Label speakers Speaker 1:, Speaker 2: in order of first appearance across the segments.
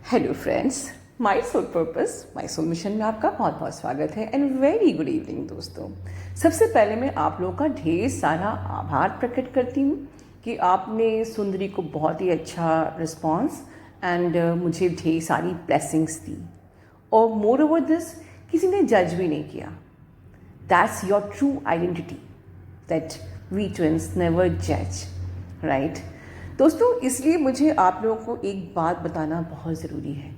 Speaker 1: Hello friends, my soul purpose my soul mission में आपका बहुत बहुत स्वागत है एंड वेरी गुड इवनिंग दोस्तों। सबसे पहले मैं आप लोगों का ढेर सारा आभार प्रकट करती हूँ कि आपने सुंदरी को बहुत ही अच्छा रिस्पॉन्स एंड मुझे ढेर सारी ब्लेसिंग्स दी और मोर ओवर दिस किसी ने जज भी नहीं किया। That's your true identity that we twins never जज, राइट दोस्तों। इसलिए मुझे आप लोगों को एक बात बताना बहुत ज़रूरी है।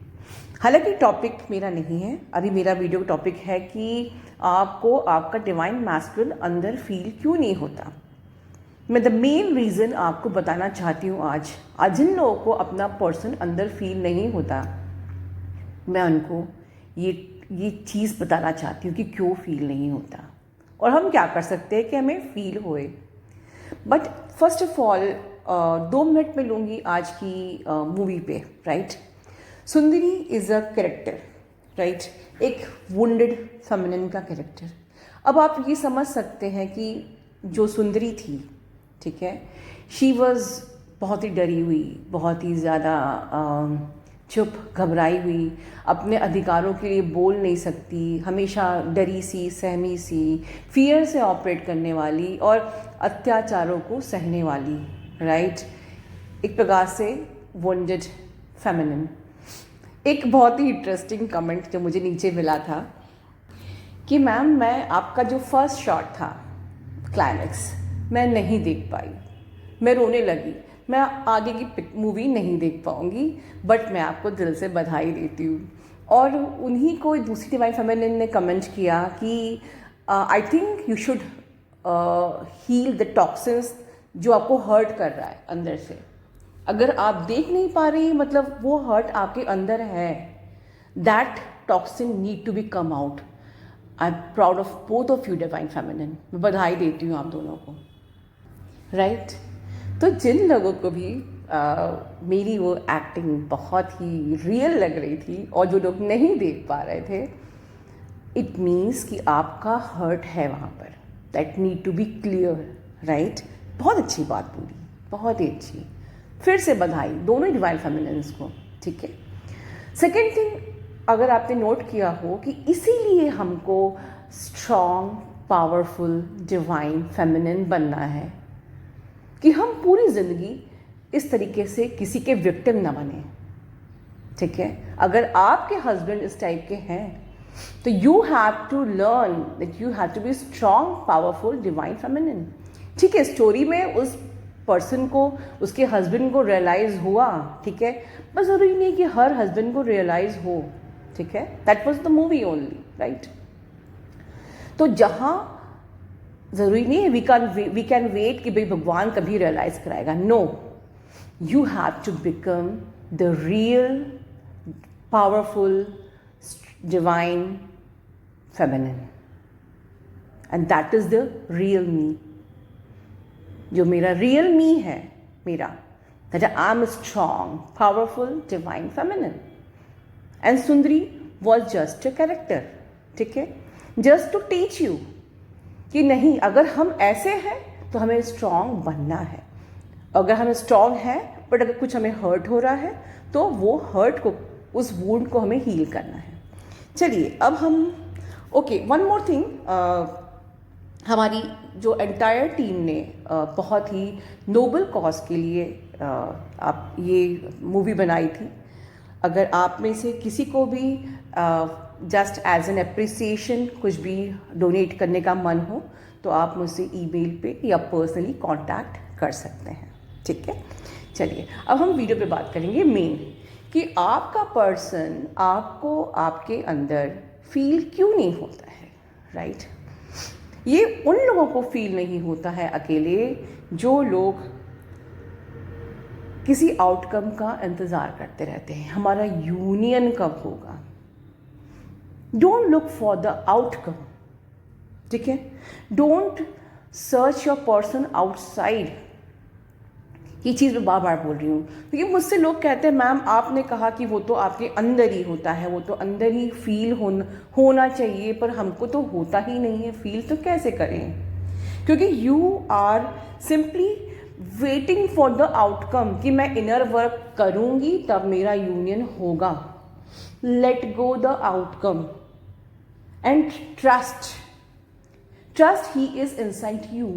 Speaker 1: हालांकि टॉपिक मेरा नहीं है, अभी मेरा वीडियो टॉपिक है कि आपको आपका डिवाइन मैस्कुलिन अंदर फील क्यों नहीं होता। मैं द मेन रीज़न आपको बताना चाहती हूँ आज जिन लोगों को अपना पर्सन अंदर फील नहीं होता, मैं उनको ये चीज़ बताना चाहती हूँ कि क्यों फील नहीं होता और हम क्या कर सकते हैं कि हमें फील होए। But first of all 2 minute में लूँगी आज की मूवी पे, right. Sundari is a character, right, एक वुंडेड फेमिनिन का कैरेक्टर। अब आप ये समझ सकते हैं कि जो सुंदरी थी, ठीक है, शी वॉज बहुत ही डरी हुई, बहुत ही ज़्यादा चुप घबराई हुई, अपने अधिकारों के लिए बोल नहीं सकती, हमेशा डरी सी, सहमी सी, फियर से ऑपरेट करने वाली और अत्याचारों को सहने वाली, राइट। एक प्रकार से वुंडेड फेमिनिन। एक बहुत ही इंटरेस्टिंग कमेंट जो मुझे नीचे मिला था कि मैम मैं आपका जो फर्स्ट शॉट था क्लाइमैक्स मैं नहीं देख पाई, मैं रोने लगी, मैं आगे की मूवी नहीं देख पाऊँगी, बट मैं आपको दिल से बधाई देती हूँ। और उन्हीं को दूसरी डिवाइन फेमिनिन ने कमेंट किया कि I think you should heal the toxins जो आपको हर्ट कर रहा है अंदर से। अगर आप देख नहीं पा रही, मतलब वो हर्ट आपके अंदर है, that toxin need to be come out. I am proud of both of you divine feminine. मैं बधाई देती हूँ आप दोनों को, राइट। तो जिन लोगों को भी मेरी वो एक्टिंग बहुत ही रियल लग रही थी और जो लोग नहीं देख पा रहे थे, इट मीन्स कि आपका हर्ट है वहाँ पर, that need to be clear, right. बहुत अच्छी बात बोली, बहुत ही अच्छी। फिर से बधाई दोनों ही डिवाइन फेमिनिन्स को, ठीक है। सेकेंड थिंग, अगर आपने नोट किया हो कि इसीलिए हमको स्ट्रॉन्ग, पावरफुल, डिवाइन फेमिनिन बनना है कि हम पूरी ज़िंदगी इस तरीके से किसी के विक्टिम ना बने, ठीक है। अगर आपके हस्बैंड इस टाइप के हैं तो you have to learn that you have to be strong, powerful, divine feminine, ठीक है। स्टोरी में उस पर्सन को, उसके हस्बैंड को रियलाइज़ हुआ, ठीक है, बस ज़रूरी नहीं कि हर हस्बैंड को रियलाइज़ हो, ठीक है। That was the movie only, right. तो जहाँ ज़रूरी नहीं है वी कैन वेट कि भाई भगवान कभी रियलाइज़ कराएगा, no, you have to become the real powerful divine feminine and that is the real me. जो मेरा रियल मी है, मेरा that I am strong, powerful, divine feminine and Sundari was just a character, ठीक है, just to teach you कि नहीं, अगर हम ऐसे हैं तो हमें स्ट्रॉन्ग बनना है। अगर हम स्ट्रॉन्ग हैं बट अगर कुछ हमें हर्ट हो रहा है तो वो हर्ट को, उस वुंड को हमें हील करना है। चलिए अब हम वन मोर थिंग, हमारी जो एंटायर टीम ने बहुत ही नोबल कॉज के लिए आप ये मूवी बनाई थी। अगर आप में से किसी को भी जस्ट एज एन अप्रिसिएशन कुछ भी डोनेट करने का मन हो तो आप मुझसे ईमेल पे या पर्सनली कांटेक्ट कर सकते हैं, ठीक है। चलिए अब हम वीडियो पे बात करेंगे मेन कि आपका पर्सन आपको आपके अंदर फील क्यों नहीं होता है, राइट। ये उन लोगों को फील नहीं होता है अकेले जो लोग किसी आउटकम का इंतज़ार करते रहते हैं, हमारा यूनियन कब होगा। Don't look for the outcome, ठीक है। Don't search your person outside. ये चीज़ मैं बार बार बोल रही हूँ क्योंकि मुझसे लोग कहते हैं मैम आपने कहा कि वो तो आपके अंदर ही होता है, वो तो अंदर ही फील होना चाहिए, पर हमको तो होता ही नहीं है, फील तो कैसे करें। क्योंकि you are simply waiting for the outcome कि मैं इनर वर्क करूंगी तब मेरा यूनियन होगा. Let go the outcome and trust. Trust he is inside you.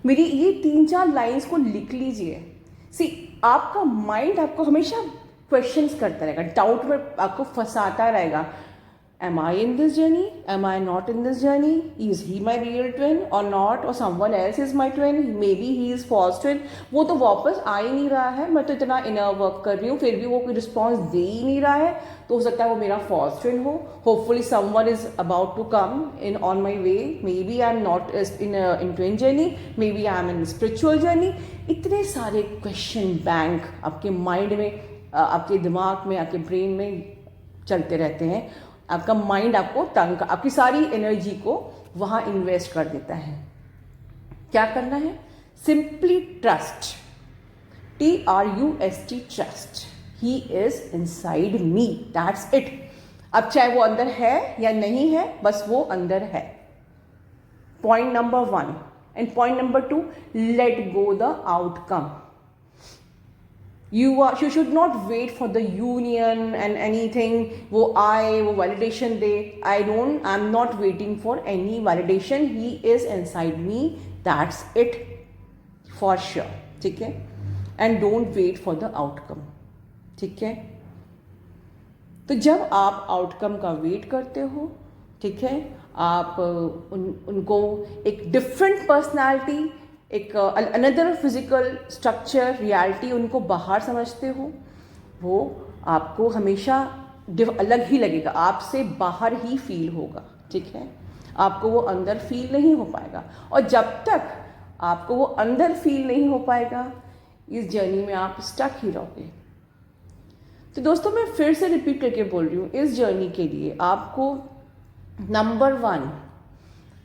Speaker 1: मेरी ये 3-4 लाइंस को लिख लीजिए. सी, आपका माइंड आपको हमेशा क्वेश्चंस करता रहेगा, डाउट में आपको फंसाता रहेगा. Am I in this journey? Am I not in this journey? Is he my real twin or not? Or someone else is my twin? Maybe he is false twin. वो तो वापस आ ही नहीं रहा है. मैं तो इतना इनर वर्क कर रही हूँ, फिर भी वो कोई रिस्पॉन्स दे ही नहीं रहा है. तो हो सकता है वो मेरा false twin हो. Hopefully someone is about to come in on my way. Maybe I am not in twin journey. Maybe I am in spiritual journey. इतने सारे क्वेश्चन बैंक आपके माइंड में, आपके दिमाग में, आपके ब्रेन में चलते रहते हैं. आपका माइंड आपको तंग, आपकी सारी एनर्जी को वहां इन्वेस्ट कर देता है. क्या करना है? Simply trust. TRUST, trust. He is inside me, that's it. अब चाहे वो अंदर है या नहीं है, बस वो अंदर है. Point number 1. And point number 2, late go the outcome. You should not wait for the union and anything. वो आए, वो validation they. I'm not waiting for any validation. He is inside me. That's it for sure. ठीक है? And don't wait for the outcome. ठीक है? तो जब आप आउटकम का वेट करते हो, ठीक है, आप उनको एक डिफरेंट पर्सनालिटी, एक अनदर फिजिकल स्ट्रक्चर, रियलिटी उनको बाहर समझते हो, वो आपको हमेशा अलग ही लगेगा, आपसे बाहर ही फील होगा. ठीक है? आपको वो अंदर फील नहीं हो पाएगा. और जब तक आपको वो अंदर फील नहीं हो पाएगा, इस जर्नी में आप स्टक ही रहोगे. तो दोस्तों, मैं फिर से रिपीट करके बोल रही हूँ, इस जर्नी के लिए आपको नंबर 1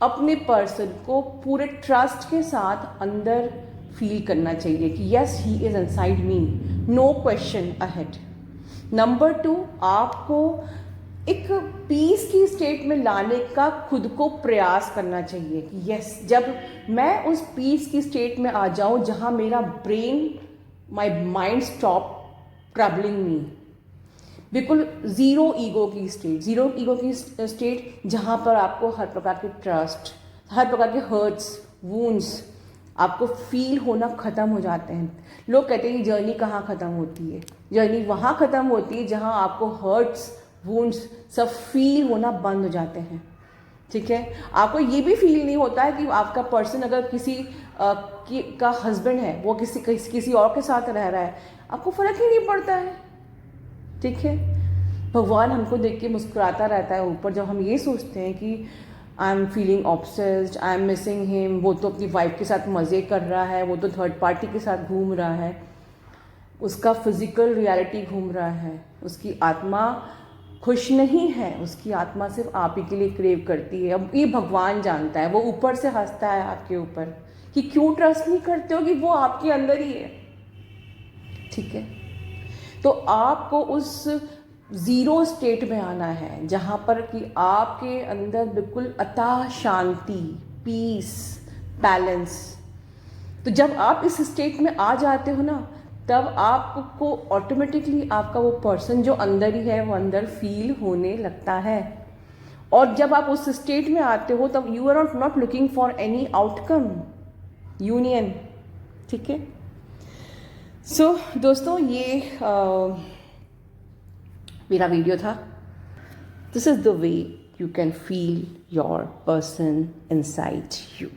Speaker 1: अपने पर्सन को पूरे ट्रस्ट के साथ अंदर फील करना चाहिए कि yes, he is inside me, no question ahead. Number 2, आपको एक पीस की स्टेट में लाने का खुद को प्रयास करना चाहिए कि यस, जब मैं उस पीस की स्टेट में आ जाऊं जहां मेरा brain, my mind stop troubling me. बिल्कुल ज़ीरो ईगो की स्टेट जहाँ पर आपको हर प्रकार के ट्रस्ट, हर प्रकार के हर्ट्स, वूंड्स आपको फील होना ख़त्म हो जाते हैं. लोग कहते हैं कि जर्नी कहाँ ख़त्म होती है? जर्नी वहाँ ख़त्म होती है जहाँ आपको हर्ट्स, वूंड्स सब फील होना बंद हो जाते हैं. ठीक है? आपको ये भी फील नहीं होता है कि आपका पर्सन अगर किसी का हस्बैंड है, वो किसी और के साथ रह रहा है, आपको फ़र्क ही नहीं पड़ता है. ठीक है? भगवान हमको देख के मुस्कुराता रहता है ऊपर, जब हम ये सोचते हैं कि I am feeling obsessed, I am missing him. वो तो अपनी वाइफ के साथ मज़े कर रहा है, वो तो थर्ड पार्टी के साथ घूम रहा है, उसका फिजिकल रियलिटी घूम रहा है, उसकी आत्मा खुश नहीं है, उसकी आत्मा सिर्फ आप ही के लिए क्रेव करती है. अब ये भगवान जानता है. वो ऊपर से हंसता है आपके ऊपर कि क्यों ट्रस्ट नहीं करते हो कि वो आपके अंदर ही है. ठीक है? तो आपको उस ज़ीरो स्टेट में आना है जहाँ पर कि आपके अंदर बिल्कुल अथाह शांति, पीस, बैलेंस. तो जब आप इस स्टेट में आ जाते हो ना, तब आपको ऑटोमेटिकली आपका वो पर्सन जो अंदर ही है, वो अंदर फील होने लगता है. और जब आप उस स्टेट में आते हो, तब you are not looking for any outcome, union. ठीक है? सो दोस्तों, ये मेरा वीडियो था. This is the way you can feel your person inside you.